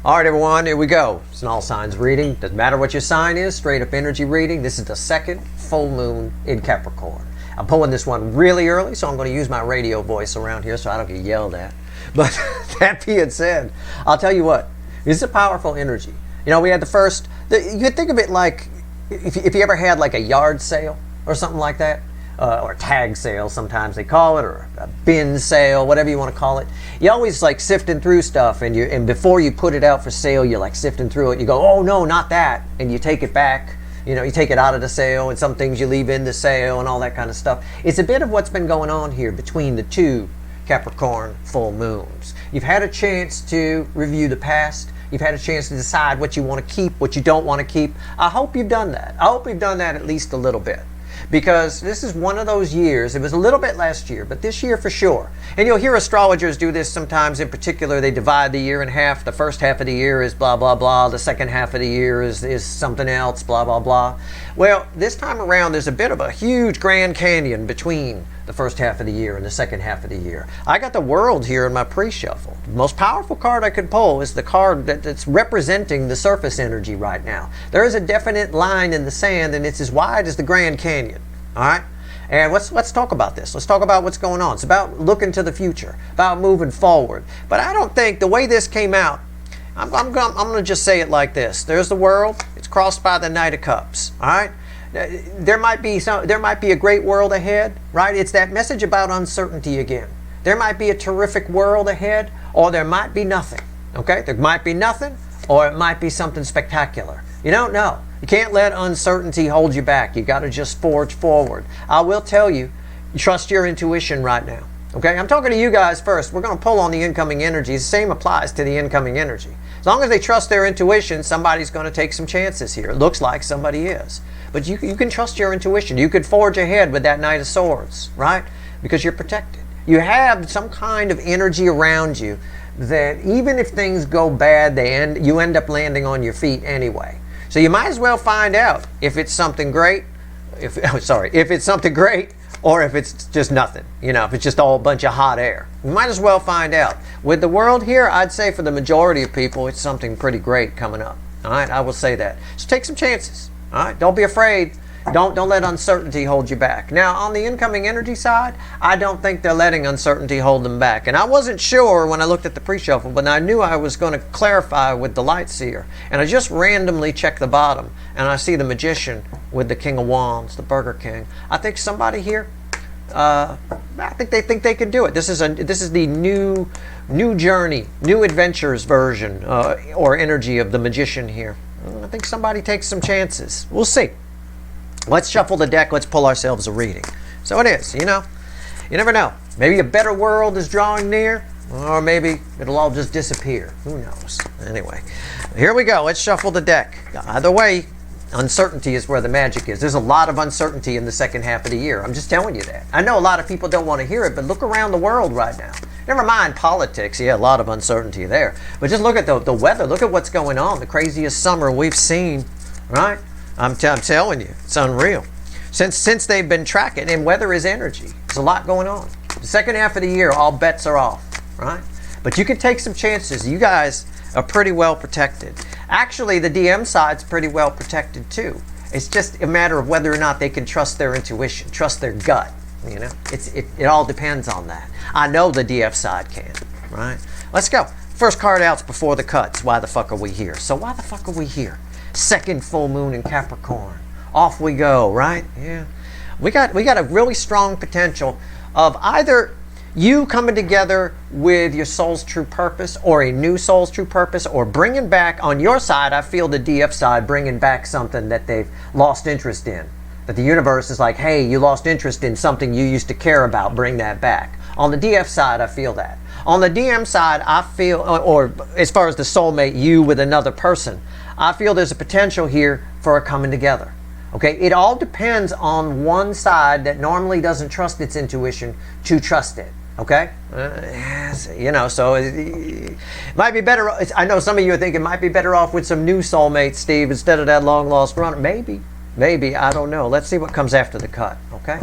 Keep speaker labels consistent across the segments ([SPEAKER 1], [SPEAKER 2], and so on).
[SPEAKER 1] All right, everyone, here we go. It's an all signs reading. Doesn't matter what your sign is, straight up energy reading. This is the second full moon in Capricorn. I'm pulling this one really early, so I'm going to use my radio voice around here so I don't get yelled at. But that being said, I'll tell you what, this is a powerful energy. You know, we had you could think of it like if you ever had like a yard sale or something like that. Or tag sale, sometimes they call it, or a bin sale, whatever you want to call it. You always like sifting through stuff, and before you put it out for sale, you're like sifting through it. You go, oh no, not that, and you take it back. You know, you take it out of the sale, and some things you leave in the sale, and all that kind of stuff. It's a bit of what's been going on here between the two Capricorn full moons. You've had a chance to review the past. You've had a chance to decide what you want to keep, what you don't want to keep. I hope you've done that. I hope you've done that at least a little bit. Because this is one of those years, it was a little bit last year, but this year for sure. And you'll hear astrologers do this sometimes. In particular, they divide the year in half. The first half of the year is blah, blah, blah. The second half of the year is something else, blah, blah, blah. Well, this time around, there's a bit of a huge Grand Canyon between the first half of the year and the second half of the year. I got the World here in my pre-shuffle. The most powerful card I could pull is the card that's representing the surface energy right now. There is a definite line in the sand, and it's as wide as the Grand Canyon. All right? And let's talk about this. Let's talk about what's going on. It's about looking to the future, about moving forward. But I don't think the way this came out, I'm going to just say it like this. There's the World. It's crossed by the Knight of Cups. All right? There might be a great world ahead, right? It's that message about uncertainty again. There might be a terrific world ahead, or there might be nothing. Okay? There might be nothing, or it might be something spectacular. You don't know. You can't let uncertainty hold you back. You got to just forge forward. I will tell you, trust your intuition right now. Okay? I'm talking to you guys first. We're going to pull on the incoming energy. The same applies to the incoming energy. As long as they trust their intuition, somebody's going to take some chances here. It looks like somebody is. But you can trust your intuition. You could forge ahead with that Knight of Swords, right? Because you're protected. You have some kind of energy around you that even if things go bad, you end up landing on your feet anyway. So you might as well find out if it's something great, if it's something great, or if it's just nothing. You know, if it's just all a bunch of hot air. You might as well find out. With the World here, I'd say for the majority of people, it's something pretty great coming up. All right, I will say that. So take some chances. All right, don't be afraid. Don't let uncertainty hold you back. Now, on the incoming energy side, I don't think they're letting uncertainty hold them back. And I wasn't sure when I looked at the pre-shuffle, but I knew I was going to clarify with the Light Seer. And I just randomly checked the bottom, and I see the Magician with the King of Wands, the Burger King. I think somebody here, I think they can do it. This is the new journey, new adventures version or energy of the Magician here. I think somebody takes some chances. We'll see. Let's shuffle the deck. Let's pull ourselves a reading. So it is, you know. You never know. Maybe a better world is drawing near, or maybe it'll all just disappear. Who knows? Anyway, here we go. Let's shuffle the deck. Either way, uncertainty is where the magic is. There's a lot of uncertainty in the second half of the year. I'm just telling you that. I know a lot of people don't want to hear it, but look around the world right now. Never mind politics. Yeah, a lot of uncertainty there. But just look at the weather. Look at what's going on. The craziest summer we've seen, right? I'm telling you, it's unreal. Since they've been tracking, and weather is energy. There's a lot going on. The second half of the year, all bets are off, right? But you can take some chances. You guys are pretty well protected. Actually, the DM side's pretty well protected too. It's just a matter of whether or not they can trust their intuition, trust their gut. You know, it all depends on that. I know the DF side can, right? Let's go. First card out's before the cuts. Why the fuck are we here? So why the fuck are we here? Second full moon in Capricorn. Off we go, right? Yeah. We got a really strong potential of either you coming together with your soul's true purpose, or a new soul's true purpose, or bringing back on your side. I feel the DF side bringing back something that they've lost interest in. That the universe is like, hey, you lost interest in something you used to care about, bring that back. On the DF side, I feel that. On the DM side, I feel, or as far as the soulmate, you with another person, I feel there's a potential here for a coming together. Okay, it all depends on one side that normally doesn't trust its intuition to trust it. Okay, you know, so it might be better. I know some of you are thinking it might be better off with some new soulmates, Steve, instead of that long lost runner. Maybe, I don't know. Let's see what comes after the cut. Okay,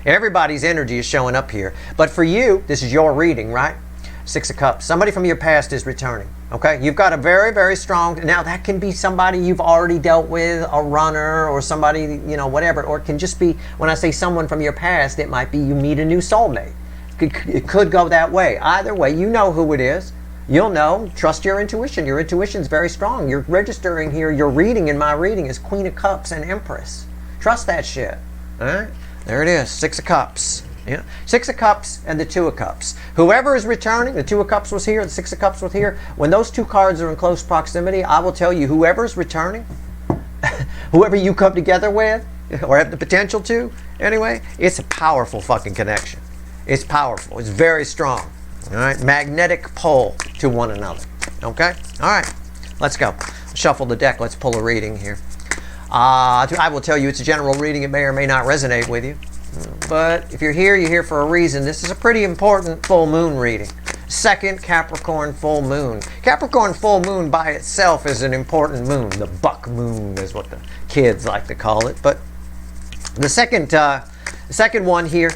[SPEAKER 1] everybody's energy is showing up here, but for you, this is your reading, right? Six of Cups. Somebody from your past is returning. Okay, you've got a very, very strong, now that can be somebody you've already dealt with, a runner, or somebody, you know, whatever, or it can just be, when I say someone from your past, it might be you meet a new soulmate. It could go that way. Either way, you know who it is. You'll know. Trust your intuition. Your intuition's very strong. You're registering here, your reading in my reading is Queen of Cups and Empress. Trust that shit. All right, there it is, 6 of Cups. Yeah. 6 of Cups and the 2 of Cups. Whoever is returning, the 2 of Cups was here, the 6 of Cups was here. When those 2 cards are in close proximity, I will tell you, whoever is returning, whoever you come together with, or have the potential to, anyway, it's a powerful fucking connection. It's powerful. It's very strong. All right, magnetic pull to one another. Okay, all right, let's go. Shuffle the deck. Let's pull a reading here. I will tell you, it's a general reading. It may or may not resonate with you. But if you're here for a reason. This is a pretty important full moon reading. Second Capricorn full moon. Capricorn full moon by itself is an important moon. The buck moon is what the kids like to call it. But the second one here,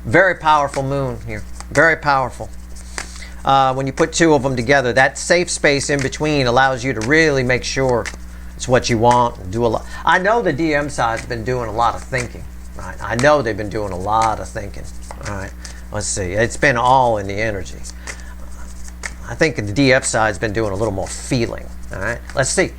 [SPEAKER 1] very powerful moon here. Very powerful. When you put 2 of them together, that safe space in between allows you to really make sure it's what you want and do a lot. I know the DM side's been doing a lot of thinking. Right. I know they've been doing a lot of thinking. All right, let's see. It's been all in the energy. I think the DF side's been doing a little more feeling. All right, let's see.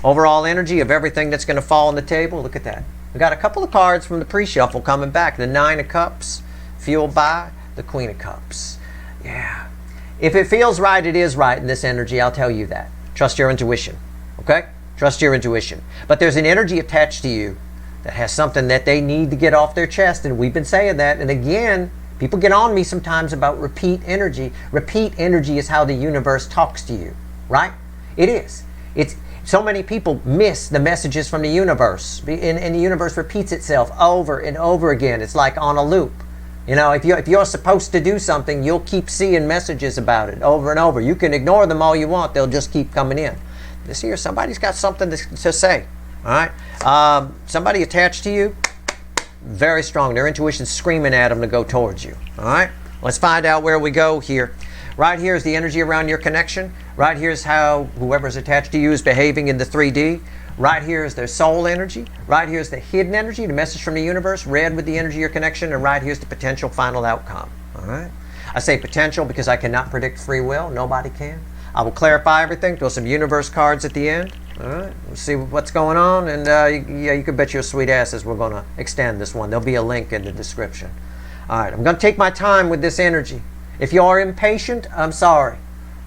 [SPEAKER 1] Overall energy of everything that's going to fall on the table. Look at that. We got a couple of cards from the pre-shuffle coming back. The 9 of Cups, fueled by the Queen of Cups. Yeah. If it feels right, it is right in this energy. I'll tell you that. Trust your intuition. Okay? Trust your intuition. But there's an energy attached to you that has something that they need to get off their chest. And we've been saying that. And again, people get on me sometimes about repeat energy. Repeat energy is how the universe talks to you, right? It is. It's so many people miss the messages from the universe. And the universe repeats itself over and over again. It's like on a loop. You know, if you're supposed to do something, you'll keep seeing messages about it over and over. You can ignore them all you want. They'll just keep coming in. This year, somebody's got something to say. All right, somebody attached to you, very strong. Their intuition's screaming at them to go towards you. All right, let's find out where we go here. Right here is the energy around your connection. Right here is how whoever's attached to you is behaving in the 3D. Right here is their soul energy. Right here is the hidden energy, the message from the universe, red with the energy of your connection. And right here is the potential final outcome. All right, I say potential because I cannot predict free will. Nobody can. I will clarify everything. Throw some universe cards at the end. All right, we'll see what's going on, and yeah, you can bet your sweet asses we're going to extend this one. There'll be a link in the description. All right, I'm going to take my time with this energy. If you are impatient, I'm sorry,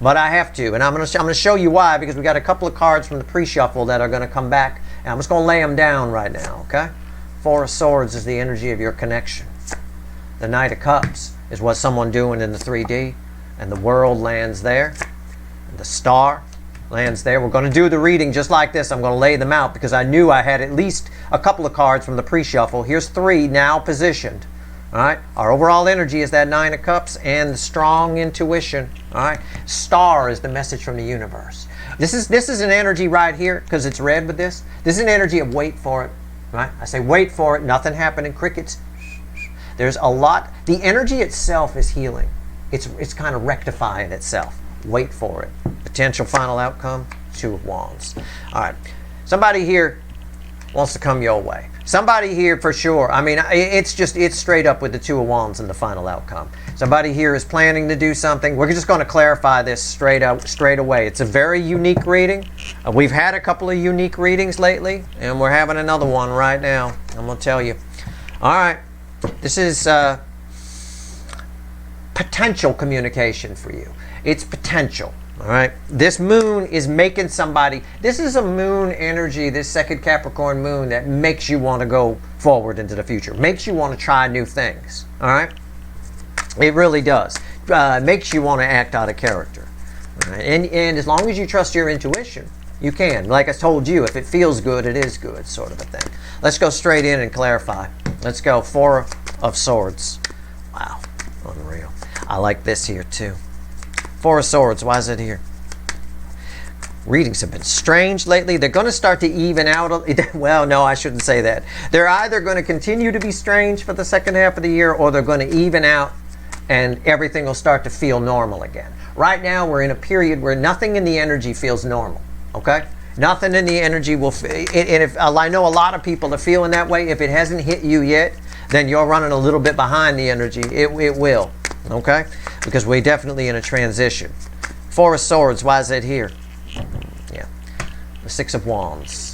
[SPEAKER 1] but I have to, and I'm going to show you why, because we got a couple of cards from the pre-shuffle that are going to come back, and I'm just going to lay them down right now, okay? 4 of Swords is the energy of your connection. The Knight of Cups is what someone doing in the 3D, and the World lands there, and the Star lands there. We're going to do the reading just like this. I'm going to lay them out because I knew I had at least a couple of cards from the pre-shuffle. Here's 3 now positioned. All right. Our overall energy is that 9 of Cups and the strong intuition. All right. Star is the message from the universe. This is an energy right here because it's red with this. This is an energy of wait for it. Right. I say wait for it. Nothing happening. Crickets. There's a lot. The energy itself is healing. It's kind of rectifying itself. Wait for it. Potential final outcome, 2 of Wands. All right. Somebody here wants to come your way. Somebody here for sure. I mean, it's straight up with the 2 of Wands and the final outcome. Somebody here is planning to do something. We're just going to clarify this straight away. It's a very unique reading. We've had a couple of unique readings lately, and we're having another one right now. I'm going to tell you. All right. This is potential communication for you. It's potential. All right. This moon is making somebody, this is a moon energy, this second Capricorn moon that makes you want to go forward into the future, makes you want to try new things. All right. It really does. Makes you want to act out of character. All right? And as long as you trust your intuition, you can. Like I told you, if it feels good, it is good, sort of a thing. Let's go straight in and clarify. Let's go 4 of Swords. Wow. Unreal. I like this here too. 4 of Swords, why is it here? Readings have been strange lately. They're going to start to even out. Well, no, I shouldn't say that. They're either going to continue to be strange for the second half of the year, or they're going to even out and everything will start to feel normal again. Right now, we're in a period where nothing in the energy feels normal, okay? Nothing in the energy will, and if I know a lot of people are feeling that way, if it hasn't hit you yet, then you're running a little bit behind the energy. It will, okay? Because we're definitely in a transition. Four of Swords, why is that here? Yeah, the Six of Wands.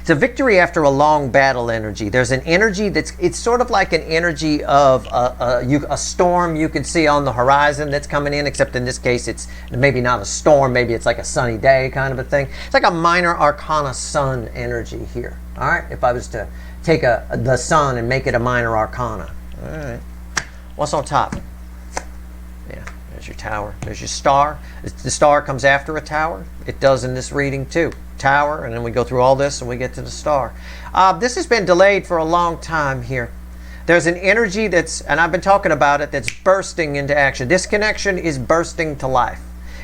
[SPEAKER 1] It's a victory after a long battle energy. There's an energy it's sort of like an energy of a storm you can see on the horizon that's coming in, except in this case it's maybe not a storm, maybe it's like a sunny day kind of a thing. It's like a minor arcana sun energy here. All right, if I was to take the sun and make it a minor arcana. All right, what's on top? Yeah, there's your tower, there's your star. The star comes after a tower. It does in this reading too. Tower, and then we go through all this and we get to the star. This has been delayed for a long time here. There's an energy that's, and I've been talking about it, that's bursting into action. This connection is bursting to life.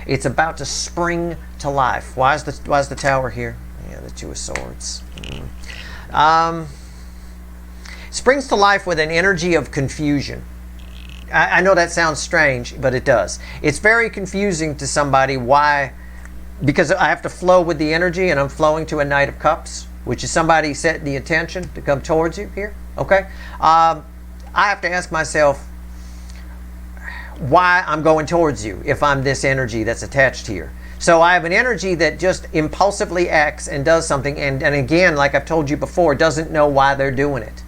[SPEAKER 1] It's about to spring to life. Why is the tower here? Yeah, the Two of Swords. Springs to life with an energy of confusion. I know that sounds strange, but it does. It's very confusing to somebody why. Because I have to flow with the energy, and I'm flowing to a Knight of Cups, which is somebody setting the intention to come towards you here, okay? I have to ask myself why I'm going towards you if I'm this energy that's attached here. So I have an energy that just impulsively acts and does something, and again, like I've told you before, doesn't know why they're doing it.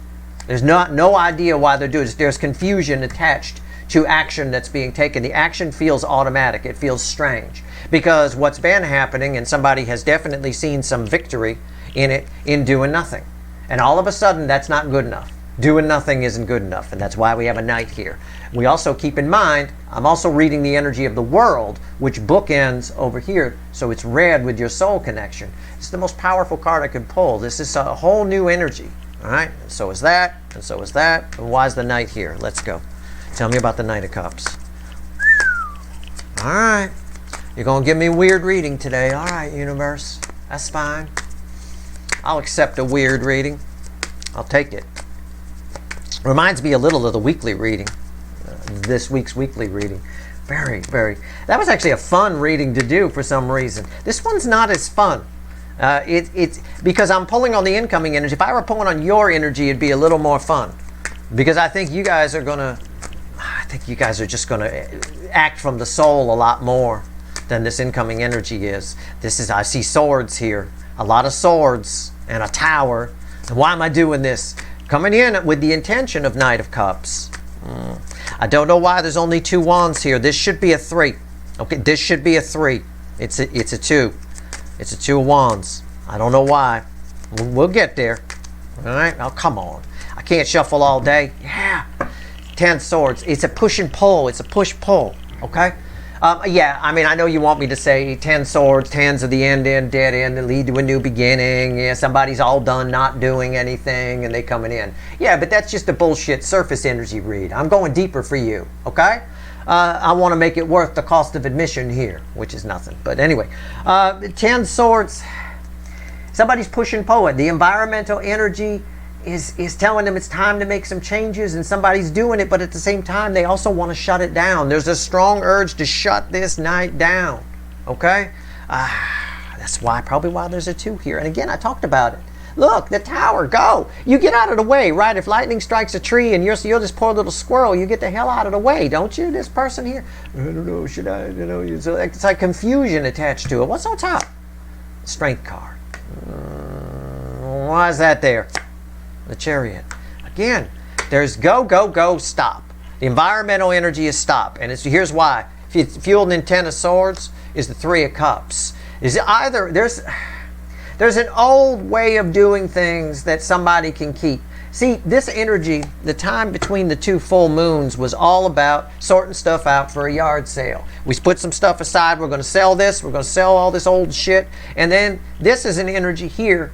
[SPEAKER 1] There's no idea why they're doing it. There's confusion attached to action that's being taken. The action feels automatic. It feels strange. Because what's been happening, and somebody has definitely seen some victory in it, in doing nothing. And all of a sudden, that's not good enough. Doing nothing isn't good enough, and that's why we have a Knight here. We also keep in mind, I'm also reading the energy of the World, which bookends over here, so it's red with your soul connection. It's the most powerful card I could pull. This is a whole new energy, all right? And so is that, and so is that. And why is the Knight here? Let's go. Tell me about the Knight of Cups. All right. You're going to give me a weird reading today. All right, universe. That's fine. I'll accept a weird reading. I'll take it. Reminds me a little of the weekly reading. This week's weekly reading. Very, very. That was actually a fun reading to do for some reason. This one's not as fun. It's because I'm pulling on the incoming energy. If I were pulling on your energy, it'd be a little more fun. Because I think you guys are just going to act from the soul a lot more than this incoming energy is. I see swords here, a lot of swords and a tower. And why am I doing this? Coming in with the intention of Knight of Cups. I don't know why there's only two wands here. This should be a 3. Okay, this should be a 3. It's a 2. It's a 2 of wands. I don't know why. We'll get there. All right, oh come on. I can't shuffle all day. Yeah. 10 swords. It's a push and pull. It's a push-pull. Okay? Yeah, I mean, I know you want me to say 10 swords, 10s of the end, dead end, that lead to a new beginning. Yeah, somebody's all done not doing anything, and they coming in. Yeah, but that's just a bullshit surface energy read. I'm going deeper for you, okay? I want to make it worth the cost of admission here, which is nothing. But anyway, 10 swords, somebody's pushing forward. The environmental energy is telling them it's time to make some changes, and somebody's doing it, but at the same time they also want to shut it down. There's a strong urge to shut this night down, okay? That's probably why there's a 2 here. And again, I talked about it. Look, the tower, go. You get out of the way, right? If lightning strikes a tree and you're this poor little squirrel, you get the hell out of the way, don't you? This person here, I don't know, should I, it's like confusion attached to it. What's on top? Strength card. Why is that there? The Chariot. Again, there's go, go, go, stop. The environmental energy is stop. And here's why. Fueled in 10 of Swords is the 3 of Cups. Is either there's an old way of doing things that somebody can keep. See, this energy, the time between the 2 full moons was all about sorting stuff out for a yard sale. We put some stuff aside. We're going to sell this. We're going to sell all this old shit. And then this is an energy here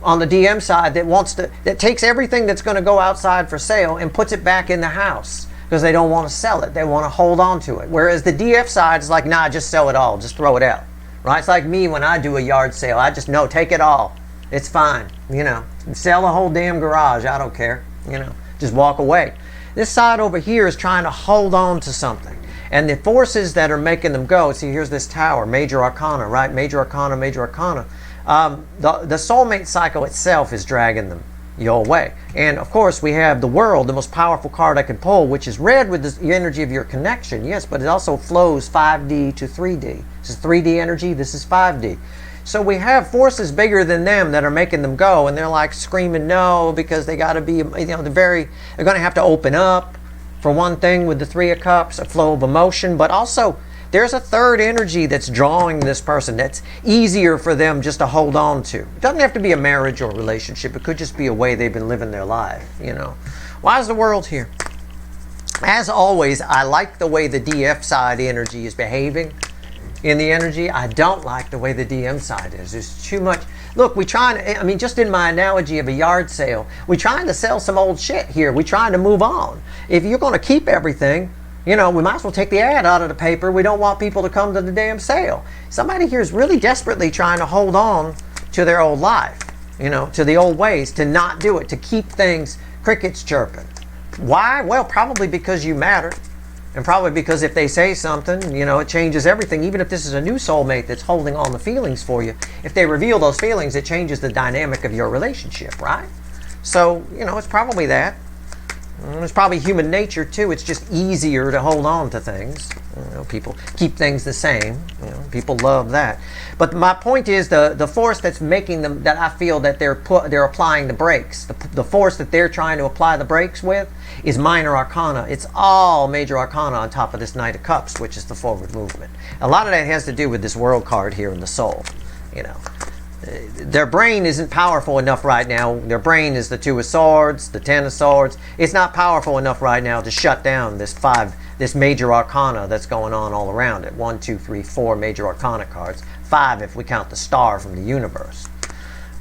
[SPEAKER 1] on the DM side that takes everything that's going to go outside for sale and puts it back in the house because they don't want to sell it. They want to hold on to it. Whereas the DF side is like, nah, just sell it all. Just throw it out. Right? It's like me when I do a yard sale. I just know, take it all. It's fine. Sell the whole damn garage. I don't care. Just walk away. This side over here is trying to hold on to something. And the forces that are making them go, see, here's this tower, major arcana, right? Major arcana, major arcana. The soulmate cycle itself is dragging them your way. And of course, we have the world, the most powerful card I can pull, which is red with the energy of your connection, yes, but it also flows 5D to 3D. This is 3D energy, this is 5D. So we have forces bigger than them that are making them go, and they're like screaming no because they got to be, they're going to have to open up. For one thing, with the Three of Cups, a flow of emotion, but also there's a third energy that's drawing this person that's easier for them just to hold on to. It doesn't have to be a marriage or a relationship. It could just be a way they've been living their life, you know. Why is the world here? As always, I like the way the DF side energy is behaving in the energy. I don't like the way the DM side is. There's too much. Look, I mean, just in my analogy of a yard sale, we're trying to sell some old shit here. We're trying to move on. If you're going to keep everything, you know, we might as well take the ad out of the paper. We don't want people to come to the damn sale. Somebody here is really desperately trying to hold on to their old life, you know, to the old ways, to not do it, to keep things crickets chirping. Why? Well, probably because you matter. And probably because if they say something, you know, it changes everything. Even if this is a new soulmate that's holding on the feelings for you, if they reveal those feelings, it changes the dynamic of your relationship, right? So, you know, it's probably that. It's probably human nature, too. It's just easier to hold on to things. You know, people keep things the same. You know, people love that. But my point is the force that's making them, that I feel that they're applying the brakes. The force that they're trying to apply the brakes with is minor arcana. It's all major arcana on top of this Knight of Cups, which is the forward movement. A lot of that has to do with this world card here in the soul. You know, their brain isn't powerful enough right now. Their brain is the Two of Swords, the Ten of Swords. It's not powerful enough right now to shut down this major arcana that's going on all around it. 1, 2, 3, 4 major arcana cards. 5 if we count the star from the universe.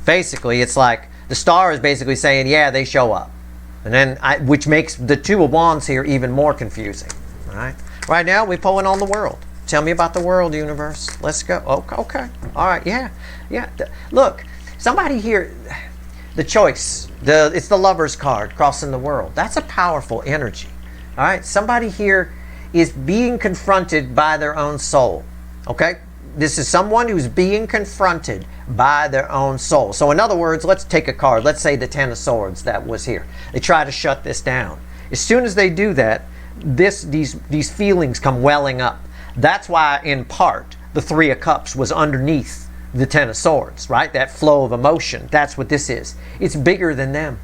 [SPEAKER 1] Basically, it's like the star is basically saying, yeah, they show up. And then, which makes the Two of Wands here even more confusing. Right? Right now, we're pulling on the world. Tell me about the world, universe. Let's go. Okay. All right. Yeah. Look, somebody here, the choice. It's the Lover's card, crossing the world. That's a powerful energy. All right. Somebody here is being confronted by their own soul. Okay. This is someone who's being confronted by their own soul. So in other words, let's take a card. Let's say the Ten of Swords that was here. They try to shut this down. As soon as they do that, these feelings come welling up. That's why, in part, the Three of Cups was underneath the Ten of Swords, right? That flow of emotion. That's what this is. It's bigger than them.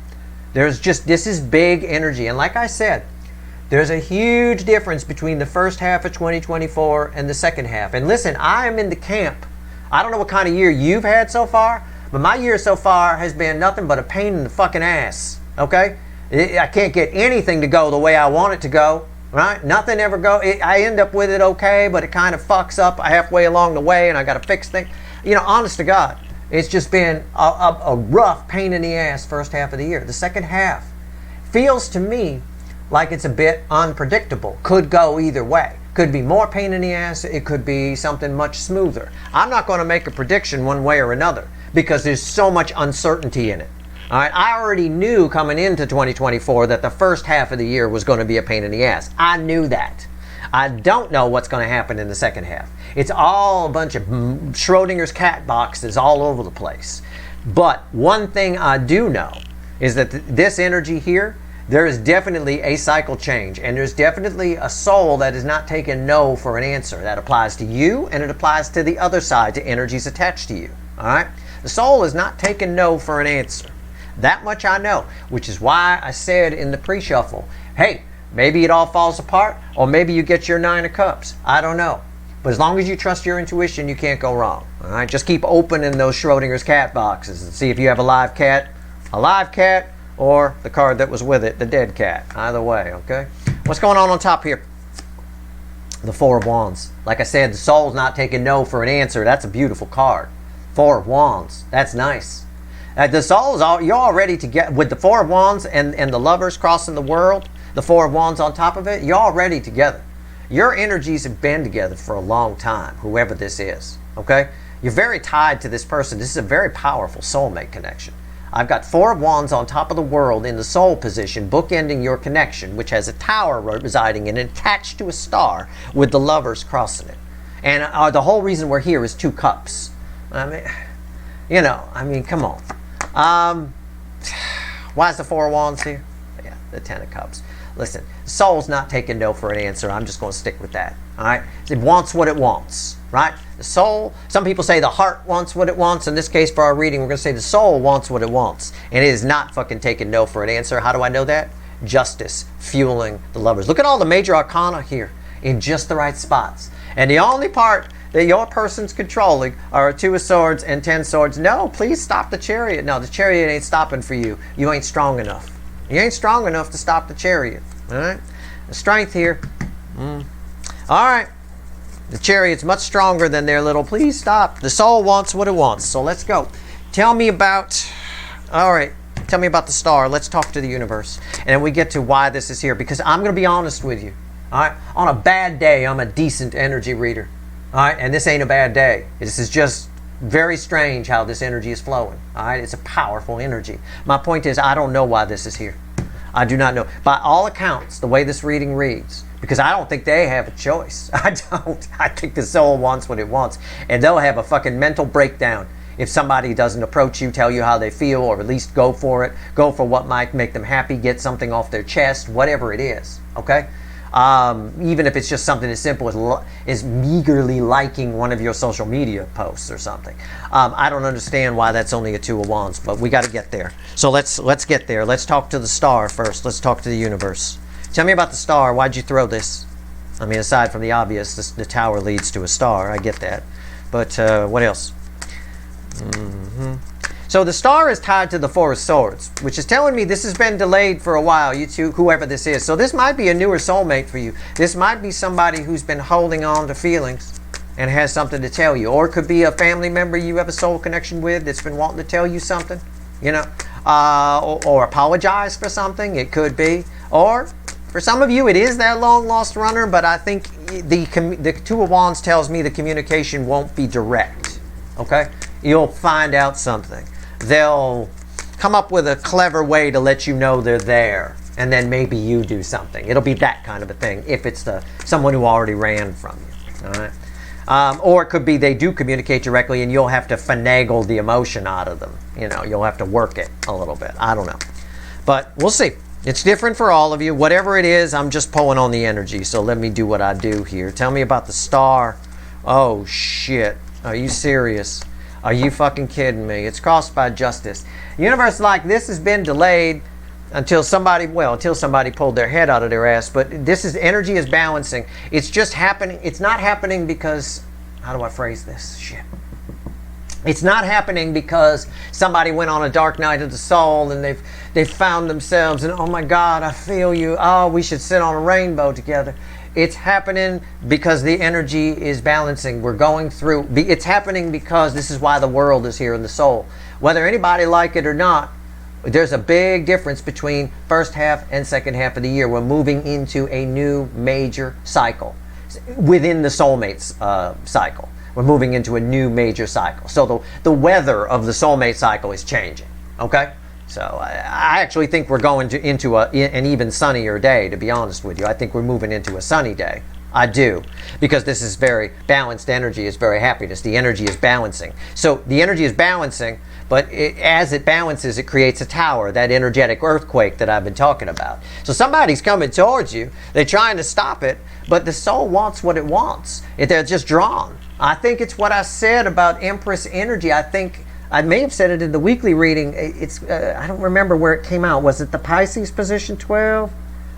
[SPEAKER 1] This is big energy. And like I said, there's a huge difference between the first half of 2024 and the second half. And listen, I am in the camp. I don't know what kind of year you've had so far, but my year so far has been nothing but a pain in the fucking ass, okay? I can't get anything to go the way I want it to go, right? Nothing ever goes. I end up with it okay, but it kind of fucks up halfway along the way, and I got to fix things. You know, honest to God, it's just been a rough pain in the ass first half of the year. The second half feels to me like it's a bit unpredictable. Could go either way. Could be more pain in the ass. It could be something much smoother. I'm not going to make a prediction one way or another because there's so much uncertainty in it. All right, I already knew coming into 2024 that the first half of the year was going to be a pain in the ass. I knew that. I don't know what's going to happen in the second half. It's all a bunch of Schrodinger's cat boxes all over the place. But one thing I do know is that this energy here, there is definitely a cycle change, and there's definitely a soul that is not taking no for an answer. That applies to you, and it applies to the other side, to energies attached to you. All right? The soul is not taking no for an answer. That much I know, which is why I said in the pre-shuffle, hey, maybe it all falls apart, or maybe you get your Nine of Cups. I don't know. But as long as you trust your intuition, you can't go wrong. All right? Just keep opening those Schrodinger's cat boxes and see if you have a live cat, or the card that was with it, the dead cat. Either way, okay? What's going on top here? The Four of Wands. Like I said, the soul's not taking no for an answer. That's a beautiful card. Four of Wands. That's nice. The soul is you're all ready to get, with the Four of Wands and the Lovers crossing the world, the Four of Wands on top of it, you're all ready together. Your energies have been together for a long time, whoever this is, okay? You're very tied to this person. This is a very powerful soulmate connection. I've got 4 of Wands on top of the world in the soul position, bookending your connection, which has a tower residing in it, attached to a star with the lovers crossing it. And the whole reason we're here is 2 cups. I mean, you know, I mean, come on. Why is the 4 of Wands here? Yeah, the 10 of Cups. Listen, soul's not taking no for an answer. I'm just going to stick with that. All right? It wants what it wants, right? The soul, some people say the heart wants what it wants. In this case, for our reading, we're going to say the soul wants what it wants. And it is not fucking taking no for an answer. How do I know that? Justice fueling the lovers. Look at all the major arcana here in just the right spots. And the only part that your person's controlling are 2 of Swords and 10 Swords. No, please stop the Chariot. No, the Chariot ain't stopping for you. You ain't strong enough. You ain't strong enough to stop the Chariot. All right? The strength here. All right. The Chariot's much stronger than their little, please stop. The soul wants what it wants. So let's go. Tell me about, all right. Tell me about the star. Let's talk to the universe. And then we get to why this is here. Because I'm going to be honest with you. All right? On a bad day, I'm a decent energy reader. All right? And this ain't a bad day. This is just very strange how this energy is flowing. All right? It's a powerful energy. My point is, I don't know why this is here. I do not know. By all accounts, the way this reading reads, because I don't think they have a choice. I don't. I think the soul wants what it wants. And they'll have a fucking mental breakdown if somebody doesn't approach you, tell you how they feel, or at least go for it. Go for what might make them happy, get something off their chest, whatever it is. Okay? Even if it's just something as simple as meagerly liking one of your social media posts or something. I don't understand why that's only a 2 of Wands, but we got to get there. So let's get there. Let's talk to the star first. Let's talk to the universe. Tell me about the star. Why'd you throw this? I mean, aside from the obvious, the tower leads to a star. I get that. But what else? So the star is tied to the 4 of Swords, which is telling me this has been delayed for a while, you two, whoever this is. So this might be a newer soulmate for you. This might be somebody who's been holding on to feelings and has something to tell you. Or it could be a family member you have a soul connection with that's been wanting to tell you something, you know, or apologize for something. It could be. Or for some of you, it is that long lost runner, but I think the 2 of Wands tells me the communication won't be direct, okay? You'll find out something. They'll come up with a clever way to let you know they're there, and then maybe you do something. It'll be that kind of a thing if it's someone who already ran from you. All right? Or it could be they do communicate directly and you'll have to finagle the emotion out of them. You know, you'll have to work it a little bit. I don't know. But we'll see. It's different for all of you. Whatever it is, I'm just pulling on the energy. So let me do what I do here. Tell me about the star. Oh, shit. Are you serious? Are you fucking kidding me? It's crossed by justice. Universe like this has been delayed until somebody pulled their head out of their ass. But this is, energy is balancing. It's just happening. It's not happening because, how do I phrase this? Shit. It's not happening because somebody went on a dark night of the soul and they've found themselves and, oh my God, I feel you. Oh, we should sit on a rainbow together. It's happening because the energy is balancing. We're going through. It's happening because this is why the world is here in the soul. Whether anybody like it or not, there's a big difference between first half and second half of the year. We're moving into a new major cycle within the soulmates cycle. We're moving into a new major cycle. So the weather of the soulmate cycle is changing. Okay? So I actually think we're going into an even sunnier day, to be honest with you. I think we're moving into a sunny day. I do. Because this is very balanced energy. It's very happiness. The energy is balancing. So the energy is balancing, but as it balances, it creates a tower, that energetic earthquake that I've been talking about. So somebody's coming towards you. They're trying to stop it, but the soul wants what it wants. They're just drawn. I think it's what I said about Empress energy. I think I may have said it in the weekly reading. It's I don't remember where it came out. Was it the Pisces position 12?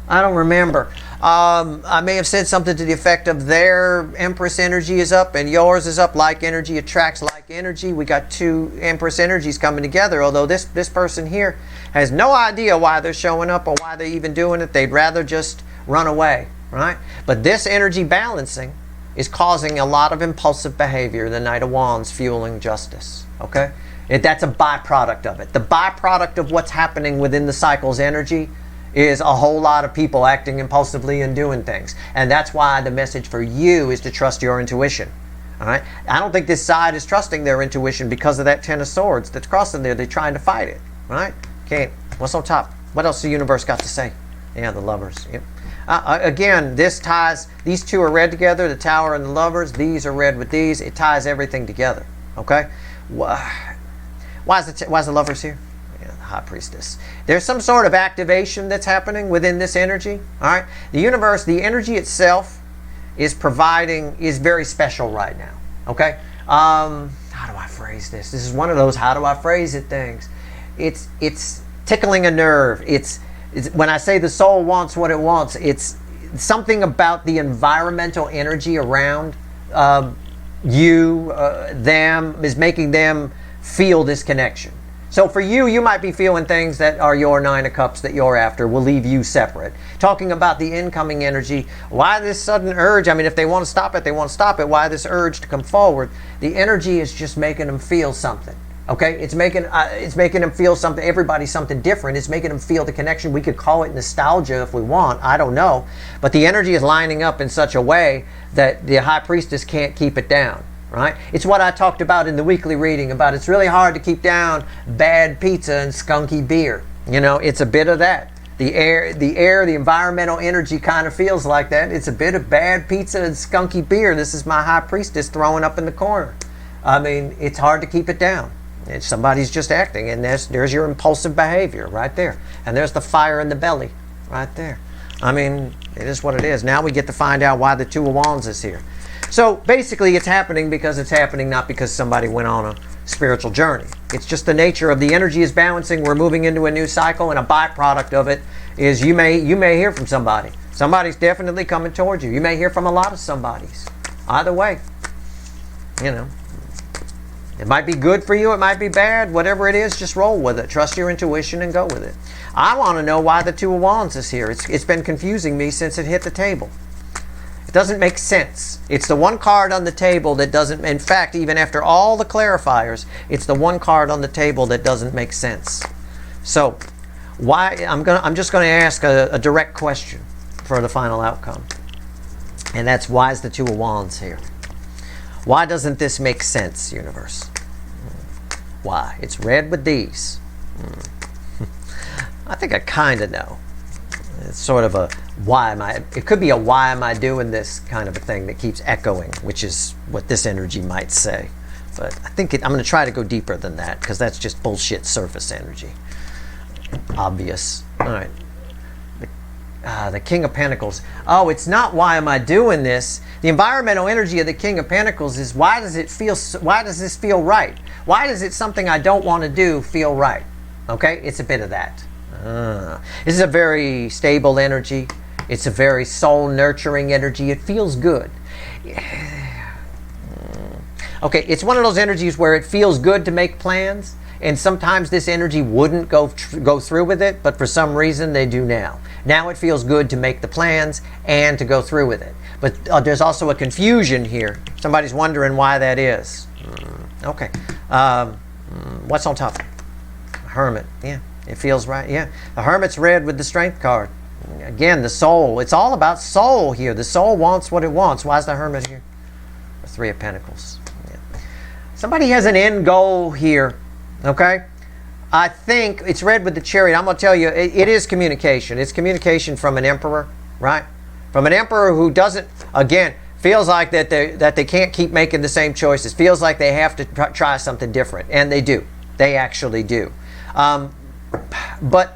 [SPEAKER 1] I don't remember. I may have said something to the effect of their Empress energy is up and yours is up. Like energy attracts like energy. We got 2 Empress energies coming together. Although this person here has no idea why they're showing up or why they're even doing it. They'd rather just run away, right? But this energy balancing is causing a lot of impulsive behavior. The Knight of Wands fueling justice. Okay? That's a byproduct of it. The byproduct of what's happening within the cycle's energy is a whole lot of people acting impulsively and doing things. And that's why the message for you is to trust your intuition. All right? I don't think this side is trusting their intuition because of that 10 of Swords that's crossing there. They're trying to fight it. right? Okay, what's on top? What else the universe got to say? Yeah, the Lovers. Yep. Again, this ties, these two are read together, the Tower and the Lovers. These are read with these. It ties everything together, okay? Why is the Lovers here? Yeah, the High Priestess. There's some sort of activation that's happening within this energy, all right? The universe, the energy itself is very special right now, okay? How do I phrase this? This is one of those how do I phrase it things. It's tickling a nerve. It's when I say the soul wants what it wants, it's something about the environmental energy around them is making them feel this connection. So for you, you might be feeling things that are your Nine of Cups that you're after will leave you separate. Talking about the incoming energy, why this sudden urge? I mean, if they want to stop it, they want to stop it. Why this urge to come forward? The energy is just making them feel something. Okay, it's making them feel something. Everybody something different. It's making them feel the connection. We could call it nostalgia if we want. I don't know, but the energy is lining up in such a way that the High Priestess can't keep it down. Right? It's what I talked about in the weekly reading about. It's really hard to keep down bad pizza and skunky beer. You know, it's a bit of that. The environmental energy kind of feels like that. It's a bit of bad pizza and skunky beer. This is my High Priestess throwing up in the corner. I mean, it's hard to keep it down. Somebody's just acting, and there's your impulsive behavior right there. And there's the fire in the belly right there. I mean, it is what it is. Now we get to find out why the Two of Wands is here. So basically it's happening because it's happening, not because somebody went on a spiritual journey. It's just the nature of the energy is balancing. We're moving into a new cycle, and a byproduct of it is you may hear from somebody. Somebody's definitely coming towards you. You may hear from a lot of somebodies. Either way, you know. It might be good for you, it might be bad. Whatever it is, just roll with it. Trust your intuition and go with it. I want to know why the Two of Wands is here. It's been confusing me since it hit the table. It doesn't make sense. It's the one card on the table that doesn't, in fact, even after all the clarifiers, it's the one card on the table that doesn't make sense. So, why? I'm just going to ask a direct question for the final outcome. And that's, why is the Two of Wands here? Why doesn't this make sense, universe? Why? It's read with these. I think I kind of know. It's sort of a it could be a why am I doing this kind of a thing that keeps echoing, which is what this energy might say. But I think I'm going to try to go deeper than that, because that's just bullshit surface energy. Obvious. All right. The King of Pentacles. Oh, it's not why am I doing this. The environmental energy of the King of Pentacles is, why does this feel right? Why does it something I don't want to do feel right? Okay, it's a bit of that. This is a very stable energy. It's a very soul nurturing energy. It feels good. Okay, it's one of those energies where it feels good to make plans, and sometimes this energy wouldn't go through with it, but for some reason they do now. Now it feels good to make the plans and to go through with it. But there's also a confusion here. Somebody's wondering why that is. Okay. What's on top? Hermit. Yeah, it feels right. Yeah. The Hermit's read with the Strength card. Again, the soul. It's all about soul here. The soul wants what it wants. Why is the Hermit here? The Three of Pentacles. Yeah. Somebody has an end goal here. Okay? I think it's read with the Chariot. I'm going to tell you, it is communication. It's communication from an emperor, right? From an emperor who doesn't, again, feels like that they can't keep making the same choices. Feels like they have to try something different. And they do. They actually do. But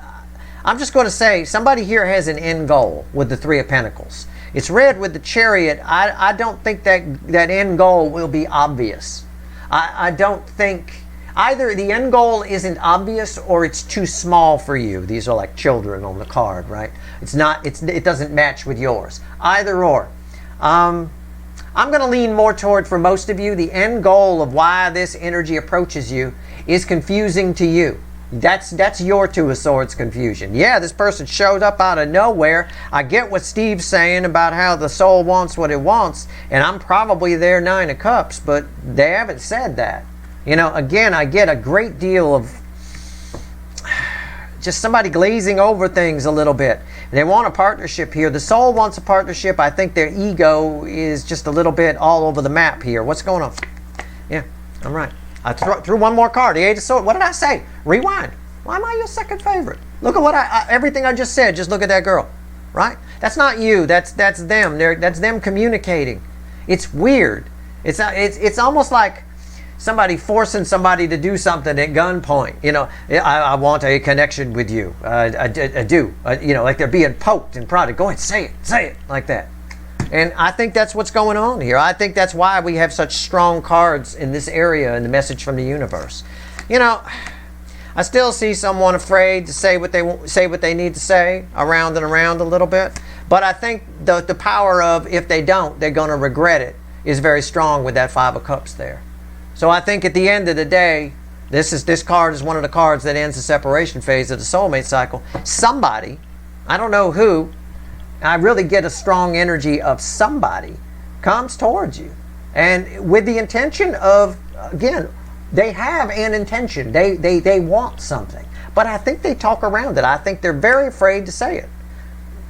[SPEAKER 1] I'm just going to say, somebody here has an end goal with the Three of Pentacles. It's read with the Chariot. I don't think that end goal will be obvious. I don't think... Either the end goal isn't obvious, or it's too small for you. These are like children on the card, right? It doesn't match with yours. Either or. I'm going to lean more toward, for most of you, the end goal of why this energy approaches you is confusing to you. That's your Two of Swords confusion. Yeah, this person showed up out of nowhere. I get what Steve's saying about how the soul wants what it wants, and I'm probably their Nine of Cups, but they haven't said that. You know, again, I get a great deal of just somebody glazing over things a little bit. They want a partnership here. The soul wants a partnership. I think their ego is just a little bit all over the map here. What's going on? Yeah, I'm right. I threw one more card. The Eight of Swords. What did I say? Rewind. Why am I your second favorite? Look at what everything I just said. Just look at that girl, right? That's not you. That's them. That's them communicating. It's weird. It's almost like somebody forcing somebody to do something at gunpoint. You know, I want a connection with you. I do. You know, like they're being poked and prodded. Go ahead, say it, like that. And I think that's what's going on here. I think that's why we have such strong cards in this area in the message from the universe. You know, I still see someone afraid to say what they need to say around and around a little bit. But I think the power of if they don't, they're going to regret it is very strong with that Five of Cups there. So I think at the end of the day, this card is one of the cards that ends the separation phase of the soulmate cycle. Somebody, I don't know who, I really get a strong energy of somebody comes towards you. And with the intention of, again, they have an intention. They want something. But I think they talk around it. I think they're very afraid to say it.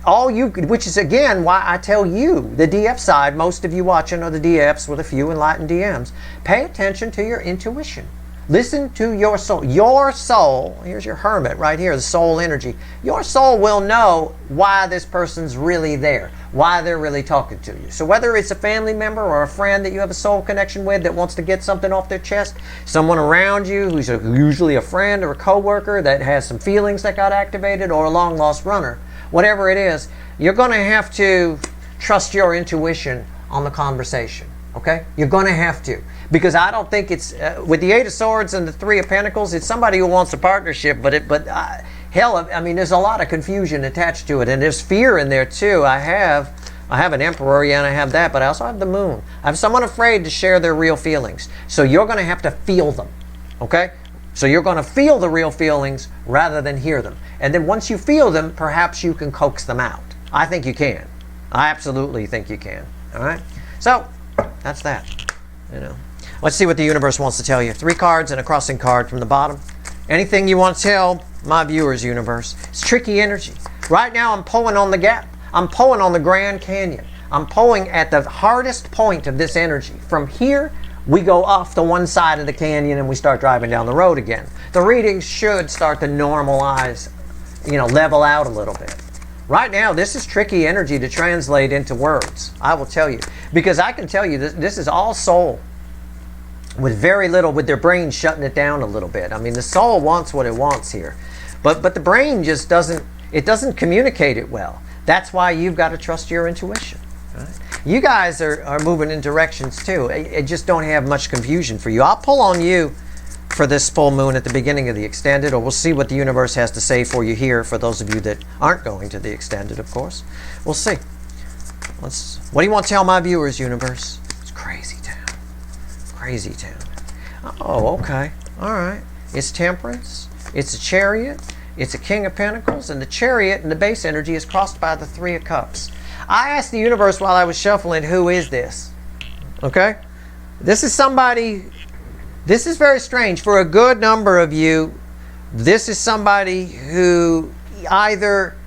[SPEAKER 1] Which is again why I tell you, the DF side, most of you watching are the DFs with a few enlightened DMs. Pay attention to your intuition. Listen to your soul. Your soul, here's your hermit right here, the soul energy. Your soul will know why this person's really there, why they're really talking to you. So whether it's a family member or a friend that you have a soul connection with that wants to get something off their chest, someone around you who's usually a friend or a coworker that has some feelings that got activated, or a long lost runner, whatever it is, you're going to have to trust your intuition on the conversation. Okay? You're going to have to. Because I don't think it's, with the Eight of Swords and the Three of Pentacles, it's somebody who wants a partnership, hell, I mean, there's a lot of confusion attached to it, and there's fear in there too. I have an Emperor, yeah, and I have that, but I also have the Moon. I have someone afraid to share their real feelings. So you're going to have to feel them, okay? So you're going to feel the real feelings rather than hear them. And then once you feel them, perhaps you can coax them out. I think you can. I absolutely think you can, all right? So that's that, you know. Let's see what the universe wants to tell you. 3 cards and a crossing card from the bottom. Anything you want to tell my viewers, universe. It's tricky energy. Right now I'm pulling on the gap. I'm pulling on the Grand Canyon. I'm pulling at the hardest point of this energy. From here, we go off to one side of the canyon and we start driving down the road again. The readings should start to normalize, you know, level out a little bit. Right now, this is tricky energy to translate into words. I will tell you. Because I can tell you, this is all soul. With very little, with their brain shutting it down a little bit. I mean, the soul wants what it wants here. But the brain just doesn't communicate it well. That's why you've got to trust your intuition. Right? You guys are moving in directions too. I just don't have much confusion for you. I'll pull on you for this full moon at the beginning of the extended, or we'll see what the universe has to say for you here, for those of you that aren't going to the extended, of course. We'll see. What do you want to tell my viewers, universe? It's crazy town. Crazy town. Oh, okay. All right. It's Temperance. It's a Chariot. It's a King of Pentacles. And the Chariot and the base energy is crossed by the Three of Cups. I asked the universe while I was shuffling, who is this? Okay? This is somebody, this is very strange. For a good number of you, this is somebody who either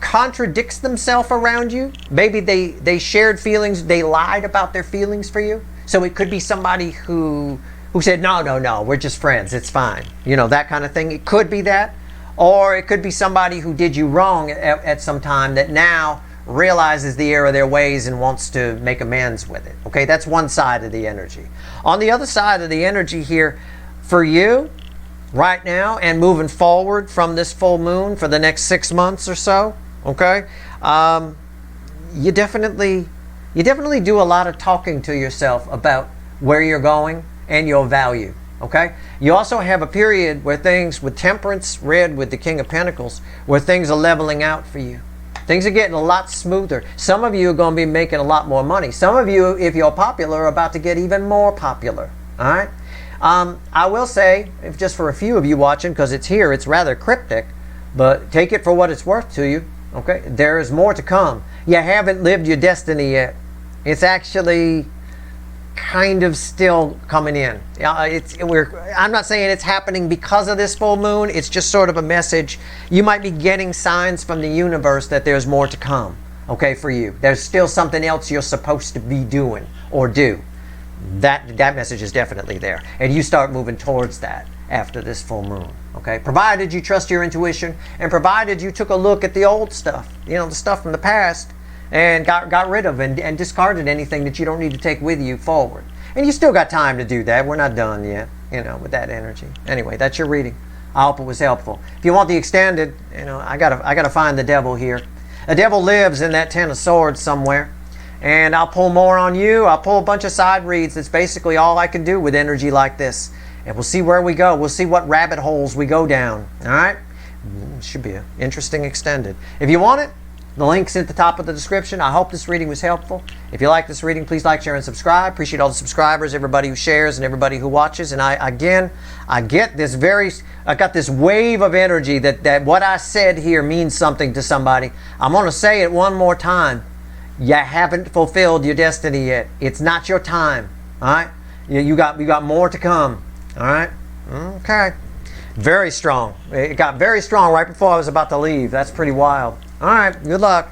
[SPEAKER 1] contradicts themselves around you. Maybe they shared feelings. They lied about their feelings for you. So it could be somebody who said, no, we're just friends, it's fine. You know, that kind of thing. It could be that. Or it could be somebody who did you wrong at some time that now realizes the error of their ways and wants to make amends with it. Okay, that's one side of the energy. On the other side of the energy here, for you, right now, and moving forward from this full moon for the next 6 months or so, okay, you definitely do a lot of talking to yourself about where you're going and your value, okay? You also have a period where things, with Temperance, red with the King of Pentacles, where things are leveling out for you. Things are getting a lot smoother. Some of you are going to be making a lot more money. Some of you, if you're popular, are about to get even more popular, all right? I will say, if just for a few of you watching, because it's here, it's rather cryptic, but take it for what it's worth to you, okay? There is more to come. You haven't lived your destiny yet. It's actually kind of still coming in. I'm not saying it's happening because of this full moon. It's just sort of a message. You might be getting signs from the universe that there's more to come, okay, for you. There's still something else you're supposed to be doing or do. that message is definitely there. And you start moving towards that after this full moon. Okay? Provided you trust your intuition, and provided you took a look at the old stuff, the stuff from the past, and got rid of and discarded anything that you don't need to take with you forward. And you still got time to do that. We're not done yet, with that energy. Anyway, that's your reading. I hope it was helpful. If you want the extended, I gotta find the devil here. The devil lives in that Ten of Swords somewhere. And I'll pull more on you. I'll pull a bunch of side reads. That's basically all I can do with energy like this. And we'll see where we go. We'll see what rabbit holes we go down. All right? Should be an interesting extended. If you want it, the link's at the top of the description. I hope this reading was helpful. If you like this reading, please like, share, and subscribe. Appreciate all the subscribers, everybody who shares, and everybody who watches. And I got this wave of energy that what I said here means something to somebody. I'm going to say it one more time. You haven't fulfilled your destiny yet. It's not your time. All right? You got more to come. All right? Okay. Very strong. It got very strong right before I was about to leave. That's pretty wild. All right. Good luck.